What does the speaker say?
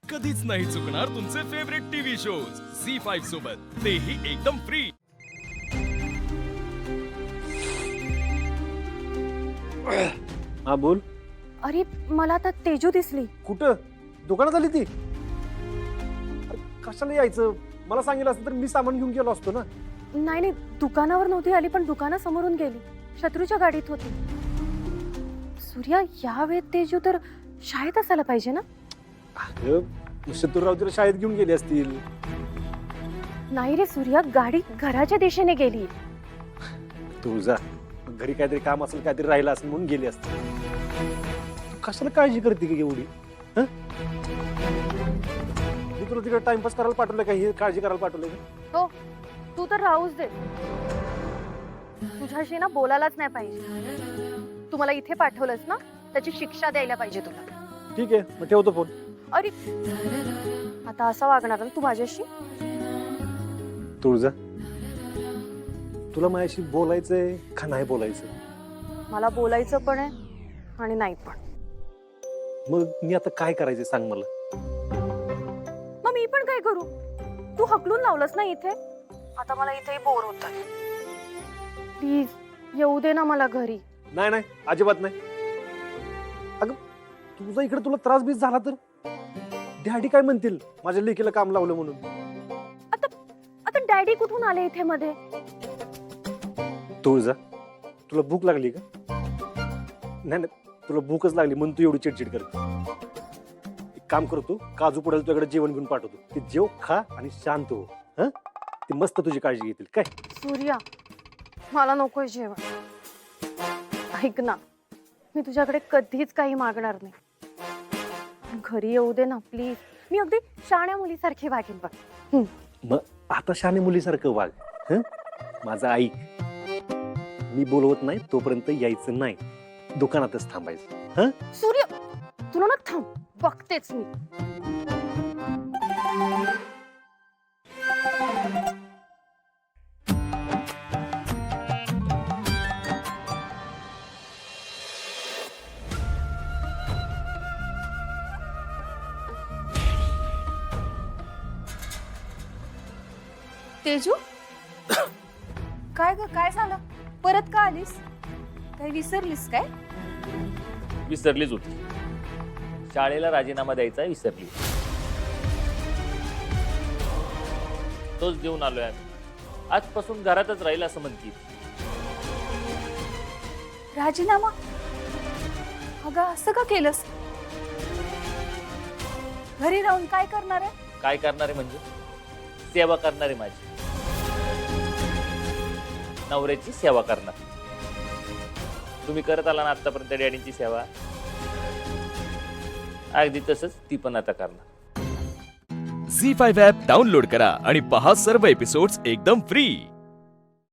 कधीच नाही चुकणार तुमचे फेवरेट टीव्ही शोज झी5 सोबत, तेही एकदम फ्री। हा बोल. अरे मला आता तेजू दिसली. कुठं? दुकानात आली ती? अरे, कशाला यायचं? मला सांगितलं असतं तर मी सामान घेऊन गेलो असतो ना. नाही नाही, दुकानावर नव्हती आली, पण दुकानासमोरून गेली. शत्रूच्या गाडीत होती. सूर्या, या वेळेत तेजू तर शाळेत असायला पाहिजे ना? अगं, शत्रुराव तिला शाळेत घेऊन गेले असतील. नाही रे सूर्या, गाडी घराच्या दिशेने गेली. तू जा, घरी काहीतरी काम असेल, काहीतरी राहिलं असेल म्हणून गेली असतील. तू कशाला काळजी करते की एवढी? हं? मी तुला तिकडे टाइमपास करायला पाठवलं का? ही काळजी करायला पाठवलं का? हो, तू तर राहूच दे. तुझ्याशी ना बोलायलाच नाही पाहिजे. तू मला इथे पाठवलंस ना, त्याची शिक्षा द्यायला पाहिजे तुला. ठीक आहे, मग ठेवतो फोन. अरे, आता असं वागणार ना तू माझ्याशी? तुळजा, तुला माझ्याशी बोलायचंय का नाही बोलायचं? मला बोलायचं पण आहे आणि नाही पण. मग मी आता काय करायचं सांग मला. मग मी पण काय करू? तू हकलून लावलंस ना इथे. आता मला इथे बोर होत. प्लीज येऊ दे ना मला घरी. नाही नाही, अजिबात नाही. अगं, तुझा इकडे तुला त्रास बीस झाला तर डॅडी काय म्हणतील माझ्या लेकीला काम लावलं म्हणून? आता डॅडी कुठून आले इथे मध्ये? तुळजा, तुला भूक लागली का? नाही नाही, तुला भूकच लागली म्हणून तू एवढी चिडचिड करते. एक काम करतो, काजू पडेल तुझ्याकडे जेवण घेऊन पाठवतो. ते जेव, खा आणि शांत हो. हं? ते मस्त तुझी काळजी घेतील काय. सूर्या, मला नकोय जेवण. ऐक ना, मी तुझ्याकडे कधीच काही मागणार नाही. घरी येऊ दे ना प्लीज. मी अगदी शाण्या मुलीसारखी वागेन बघ. मग आता शाने मुलीसारखं वाग. हं? माझा ऐक, मी बोलवत नाही तोपर्यंत यायचं नाही. दुकानातच थांबायचं. हं? सूर्य, तुला ना थांब, बघतेच मी. तेजू, काय ग, काय झालं? परत का आलीस? काय विसरलीस काय? विसरलीच होती. शाळेला राजीनामा द्यायचा विसरली. तोच देऊन आलोय आम्ही. आजपासून घरातच राहील असं म्हणती. राजीनामा? अगं, असं का केलंस? घरी राहून काय करणार आहे? काय करणारे म्हणजे सेवा करणारे माझी. नवऱ्याची सेवा करणार. तुम्ही करत आला ना आतापर्यंत डॅडींची सेवा, अगदी तसंच ती पण आता करणार. झी5 ॲप डाउनलोड करा आणि पहा सर्व एपिसोड्स एकदम फ्री।